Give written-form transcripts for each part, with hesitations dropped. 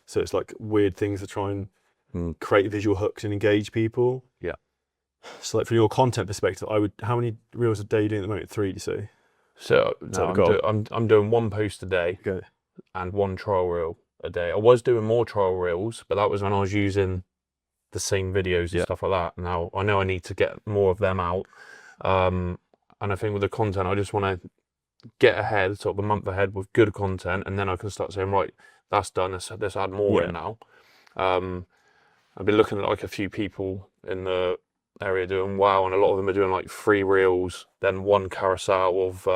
So it's like weird things to try and create visual hooks and engage people. Yeah. So like from your content perspective, how many reels a day are you doing at the moment? 3, do you say? So that no, the goal? I'm doing 1 post a day Okay. and 1 trial reel a day. I was doing more trial reels, but that was when I was using the same videos and stuff like that. Now I know I need to get more of them out. And I think with the content, I just want to get ahead, sort of a month ahead with good content, and then I can start saying, right, that's done. Let's add more in now. I've been looking at like a few people in the area doing well, and a lot of them are doing like 3 reels, then 1 carousel of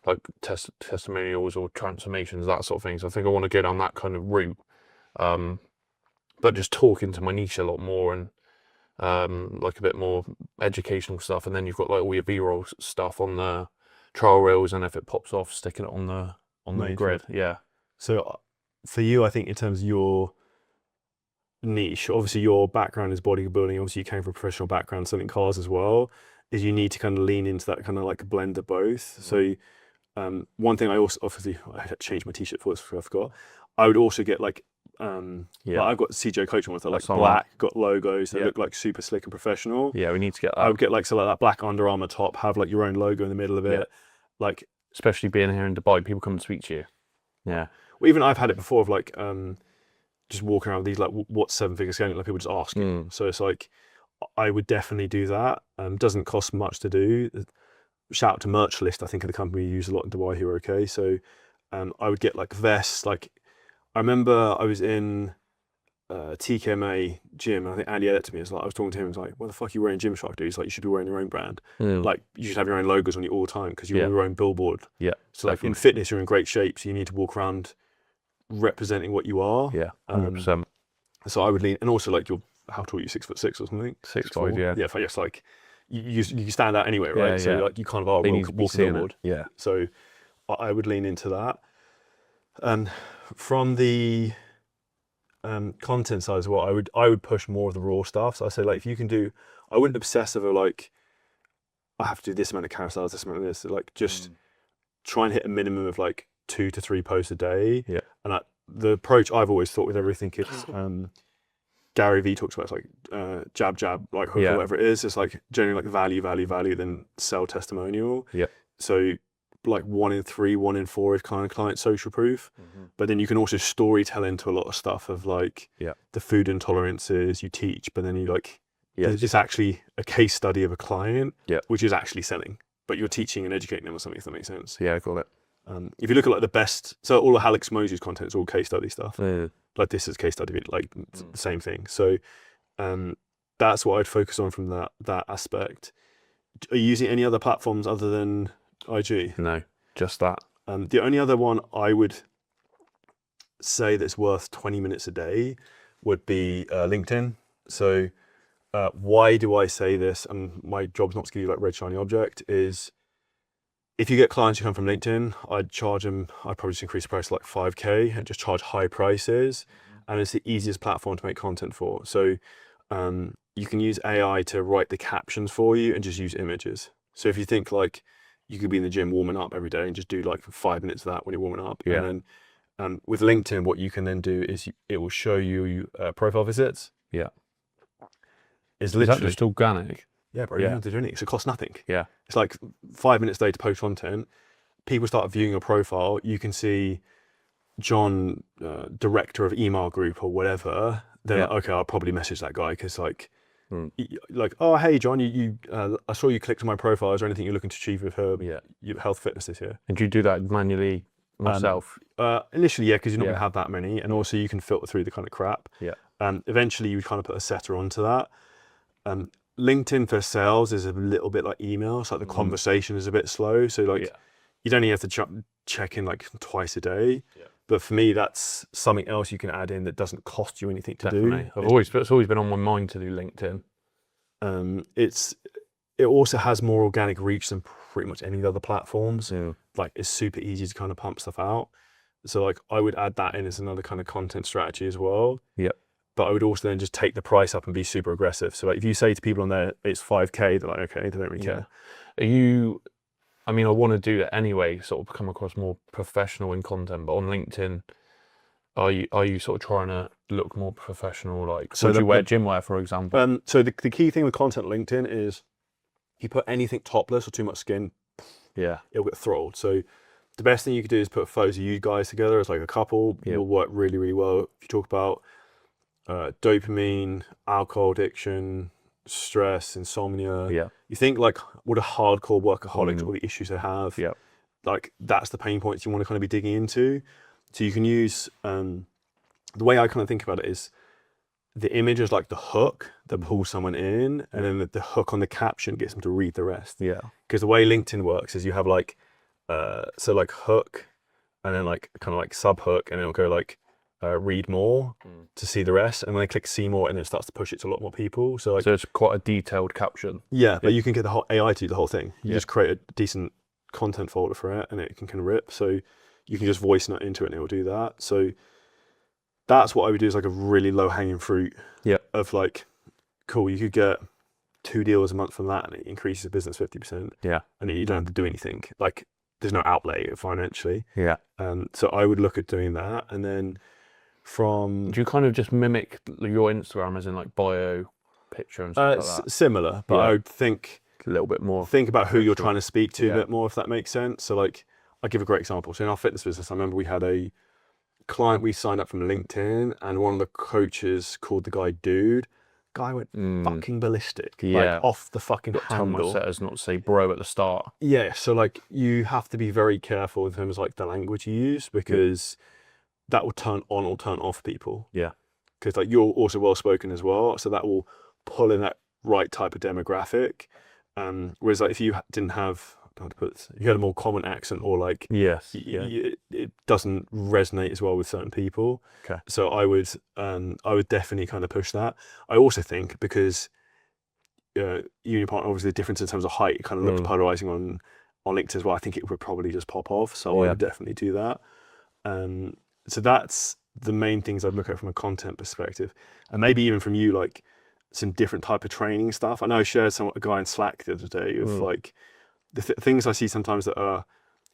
like testimonials or transformations, that sort of thing. So I think I want to go down that kind of route, but just talk into my niche a lot more and like a bit more educational stuff. And then you've got like all your B-roll stuff on the trial reels, and if it pops off, sticking it on the grid. Yeah. So for you, I think in terms of your niche, obviously your background is bodybuilding, obviously you came from a professional background selling cars as well, is you need to kind of lean into that kind of like blend of both. So one thing I also, obviously I had to change my t-shirt for this, I forgot. I would also get like I've got CJ Coach ones that are like black, got logos that look like super slick and professional. Yeah, we need to get that. I would get like that black Under Armour top, have like your own logo in the middle of it. Like, especially being here in Dubai, people come and speak to you. Yeah. Well, even I've had it before of like just walking around with these like what's 7-figure scaling, like people just asking. So it's like I would definitely do that. Doesn't cost much to do. Shout out to Merchlist, I think, of the company we use a lot in Dubai who are okay. So I would get like vests. Like I remember I was in TKMA gym, and I think Andy Elliott to me, I was talking to him, he was like, what the fuck are you wearing Gymshark, dude? He's like, you should be wearing your own brand. Like you should have your own logos on you all the time because you're your own billboard. Yeah. So like in fitness, you're in great shape, so you need to walk around representing what you are. Yeah, 100%. So I would lean, and also like how tall are you, 6'6" or something? 6'5", yeah. Yeah, it's like you stand out anyway, right? So like you kind of are walking billboard. Yeah. So I would lean into that. From the content side as well, I would push more of the raw stuff. So I say like if you can do, I wouldn't obsess over like I have to do this amount of carousels, this amount of this. Like just try and hit a minimum of like 2 to 3 posts a day. Yeah. And the approach I've always thought with everything is Gary Vee talks about, it's like jab, like hook or whatever it is. It's like generally like value, then sell testimonial. Yeah. So like 1 in 3, 1 in 4 is kind of client social proof. But then you can also storytell into a lot of stuff of like the food intolerances you teach, but then you like it's actually a case study of a client, which is actually selling, but you're teaching and educating them or something, if that makes sense. Yeah, I got it. If you look at like the best, so all of Alex Mosey's content is all case study stuff. Like this is case study, like the same thing. So that's what I'd focus on from that aspect. Are you using any other platforms other than IG? No, just that. The only other one I would say that's worth 20 minutes a day would be LinkedIn. So why do I say this? And my job's not to give you like red shiny object, is if you get clients who come from LinkedIn, I'd probably just increase the price to like 5K and just charge high prices. And it's the easiest platform to make content for. So you can use AI to write the captions for you and just use images. So if you think like you could be in the gym warming up every day and just do like 5 minutes of that when you're warming up. Yeah. And then with LinkedIn, what you can then do is it will show you profile visits. Yeah. Is that just organic? Yeah, bro. You don't have to do anything. So it costs nothing. Yeah. It's like 5 minutes a day to post content. People start viewing your profile. You can see John, director of email group or whatever. Then okay, I'll probably message that guy because like, oh hey John, you I saw you clicked on my profile. Is there anything you're looking to achieve with your health fitness this year? And do you do that manually myself? Initially, yeah, because you're not going to have that many, and also you can filter through the kind of crap. Yeah. Eventually, you kind of put a setter onto that. LinkedIn for sales is a little bit like email. It's like the conversation is a bit slow. So like you'd only have to check in like twice a day. Yeah. But for me, that's something else you can add in that doesn't cost you anything to do. It's always been on my mind to do LinkedIn. It also has more organic reach than pretty much any of the other platforms. Yeah. Like it's super easy to kind of pump stuff out. So like I would add that in as another kind of content strategy as well. Yep. But I would also then just take the price up and be super aggressive. So like if you say to people on there, it's 5K, they're like, okay, they don't really care. I mean, I want to do that anyway, sort of come across more professional in content, but on LinkedIn, Are you sort of trying to look more professional? Like, So would the- you wear gym wear, for example? So the key thing with content on LinkedIn is you put anything topless or too much skin, Yeah. it'll get throttled. So the best thing you could do is put photos of you guys together as like a couple. Yeah. It'll work really, really well. If you talk about dopamine, alcohol addiction, stress, insomnia, Yeah. you think like what a hardcore workaholics, all the issues they have, Yeah. like that's the pain points you want to kind of be digging into. So you can use, the way I kind of think about it is the image is like the hook that pulls someone in, and then the hook on the caption gets them to read the rest. Yeah. Because the way LinkedIn works is you have like, so like hook, and then like kind of like sub hook, and it'll go like read more to see the rest, and when they click see more, and it starts to push it to a lot more people. So like, So it's quite a detailed caption. yeah, but you can get the whole AI to do the whole thing. You Yeah. just create a decent content folder for it, and it can kind of rip. So you can just voice note into it, and it will do that. So that's what I would do, is like a really low hanging fruit. Yeah. Of like, cool, you could get 2 deals a month from that, and it increases the business 50%. Yeah. And you don't have to do anything. Like, there's no outlay financially. Yeah. So I would look at doing that, and then from Do you kind of just mimic your Instagram as in like bio picture and stuff like that? similar, but Yeah. I would think A little bit more. about who you're Sure. trying to speak to Yeah. a bit more, if that makes sense. So like, I'll give a great example. So in our fitness business, I remember we had a client we signed up from LinkedIn, and one of the coaches called the guy dude. Guy went fucking ballistic, Yeah. like off the fucking Tell my handle. setters not to say bro at the start. Yeah, so like you have to be very careful in terms of like the language you use, because that will turn on or turn off people. Yeah. Because like you're also well spoken as well, so that will pull in that right type of demographic. Whereas like if you didn't have, I don't know how to put this, you had a more common accent, or like Yes. it doesn't resonate as well with certain people. Okay. So I would definitely kind of push that. I also think because you and your partner, obviously the difference in terms of height kind of looks polarizing on LinkedIn as well. I think it would probably just pop off. So I Yeah. would definitely do that. So that's the main things I'd look at from a content perspective, and maybe even from you, like some different type of training stuff. I know I shared a guy in Slack the other day of like the things I see sometimes that are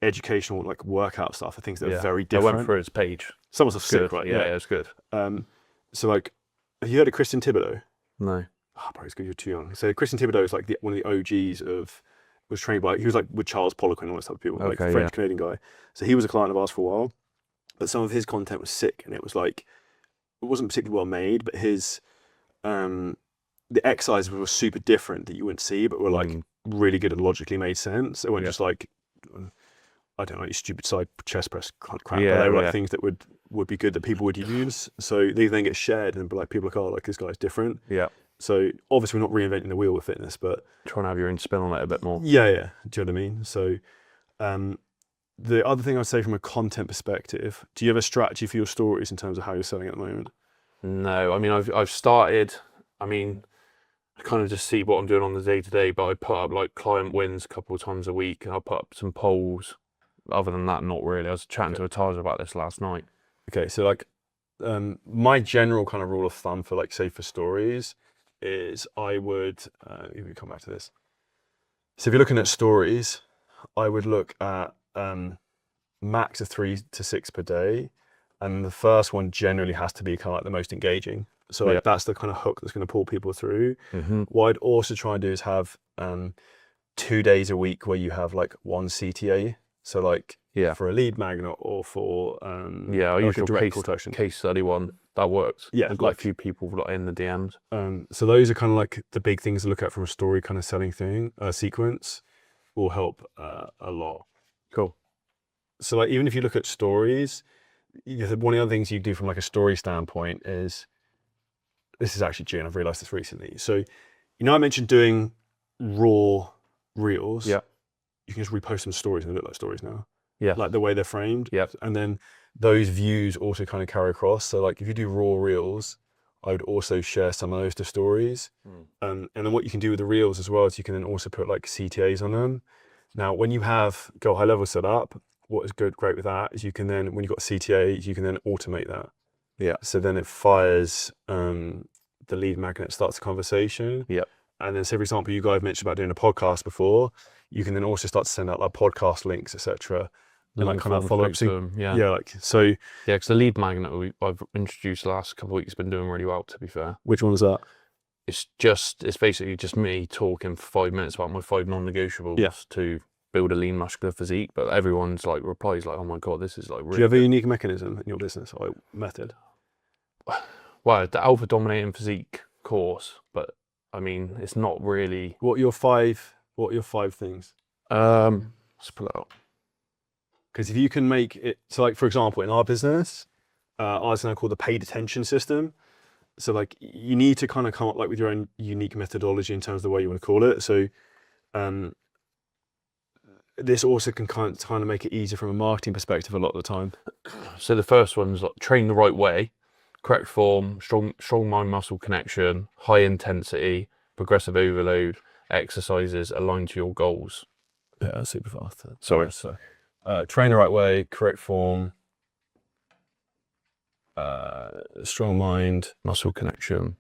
educational, like workout stuff, are things that are very I different. went through his page. Some stuff's sick, Good. right? Yeah, it's good. So like, have you heard of Christian Thibodeau? No. Oh, probably because you're too young. So Christian Thibodeau is like one of the OGs of, was trained by, he was like with Charles Poliquin and all those type of people, like Okay, French Canadian guy. So he was a client of ours for a while, but some of his content was sick, and it was like, it wasn't particularly well made, but his, the exercises were super different that you wouldn't see, but were like really good and logically made sense. It weren't just like, I don't know, stupid side chest press crap, but they were like things that would be good that people would use. So they then get shared, and like people are like, oh, like this guy's different. Yeah. So obviously we're not reinventing the wheel with fitness, but Trying to have your own spin on it a bit more. yeah. Do you know what I mean? So the other thing I'd say from a content perspective, do you have a strategy for your stories in terms of how you're selling at the moment? No, I mean I've started. I mean, I kind of just see what I'm doing on the day to day, but I put up like client wins a couple of times a week. I'll put up some polls. Other than that, not really. I was chatting to a Taj about this last night. Okay, so like my general kind of rule of thumb for like, say for stories is I would, let me come back to this. So if you're looking at stories, I would look at max of 3 to 6 per day. And the first one generally has to be kind of like the most engaging. So like, that's the kind of hook that's going to pull people through. What I'd also try and do is have 2 days a week where you have like one CTA. So like for a lead magnet or for I use like a your direct call to action. case study one. That works. Yeah, I've got a few people like in the DMs. So those are kind of like the big things to look at from a story kind of selling thing. Sequence will help a lot. Cool. So like, even if you look at stories, one of the other things you do from like a story standpoint is, this is actually June, I've realized this recently. So, I mentioned doing raw reels. Yeah. You can just repost some stories and they look like stories now. Yeah. Like the way they're framed. Yeah. And then those views also kind of carry across. So like if you do raw reels, I would also share some of those to stories. And then what you can do with the reels as well is you can then also put like CTAs on them. Now, when you have Go High Level set up, what is great with that is you can then, when you've got CTAs, you can then automate that. Yeah. So then it fires the lead magnet, starts the conversation. Yeah. And then say, for example, you guys mentioned about doing a podcast before, you can then also start to send out like podcast links, etc. and like kind of Long-form follow up. straight So, to 'em, yeah. yeah, like so. Yeah, because the lead magnet I've introduced the last couple of weeks has been doing really well, to be fair. Which one is that? It's basically just me talking for 5 minutes about my 5 non-negotiables to build a lean muscular physique, but everyone's like replies like, oh my God, this is like really Do you have a good. unique mechanism in your business or method? Well, the Alpha Dominating Physique course, but I mean, it's not really. What are your 5 things? Let's pull it up. Because if you can make it, so like for example, in our business, ours is now called the paid attention system. So like you need to kind of come up like with your own unique methodology in terms of the way you want to call it. So this also can kind of make it easier from a marketing perspective a lot of the time. So the first one's like train the right way, correct form, strong mind muscle connection, high intensity, progressive overload, exercises aligned to your goals. Yeah, super fast. Sorry. So train the right way, correct form, strong mind, Muscle connection,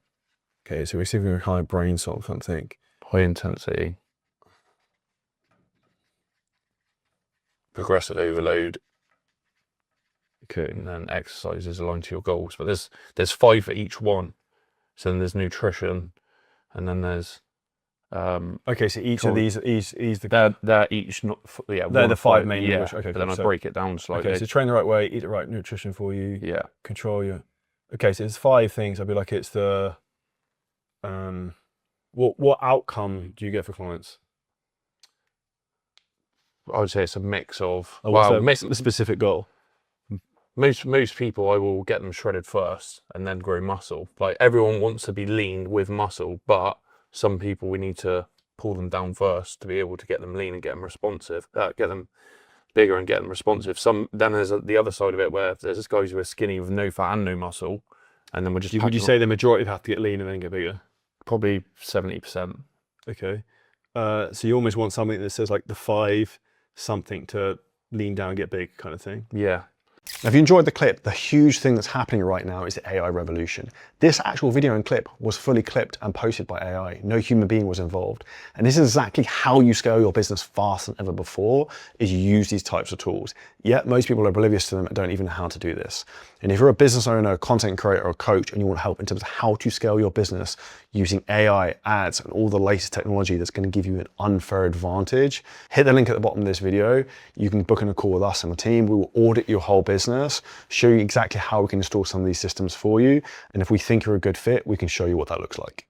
okay, so receiving a high brain salt, something. high intensity, progressive overload, Okay. and then exercises aligned to your goals. But there's 5 for each one. So then there's nutrition, and then there's Okay, so each of these they're each not yeah they're one the of 5 main. yeah. Okay, But then I so, break it down slightly. okay, so train the right way, eat the right nutrition for you, Yeah. control your. Okay, so it's 5 things. I'd be like, it's the what outcome do you get for clients? I would say it's a mix of What's the specific goal? most people I will get them shredded first and then grow muscle. Like everyone wants to be lean with muscle, but some people we need to pull them down first to be able to get them lean and get them responsive, get them bigger and get them responsive. Then there's the other side of it where there's guys who are skinny with no fat and no muscle, and then we're just Would you say the majority have to get lean and then get bigger? probably 70%. Okay, so you almost want something that says like the 5 something to lean down, get big kind of thing. Yeah. Now, if you enjoyed the clip, the huge thing that's happening right now is the AI revolution. This actual video and clip was fully clipped and posted by AI. No human being was involved. And this is exactly how you scale your business faster than ever before, is you use these types of tools. Yet most people are oblivious to them and don't even know how to do this. And if you're a business owner, a content creator, or a coach, and you want help in terms of how to scale your business using AI, ads, and all the latest technology that's going to give you an unfair advantage, hit the link at the bottom of this video. You can book in a call with us and the team. We will audit your whole business, show you exactly how we can install some of these systems for you. And if we think you're a good fit, we can show you what that looks like.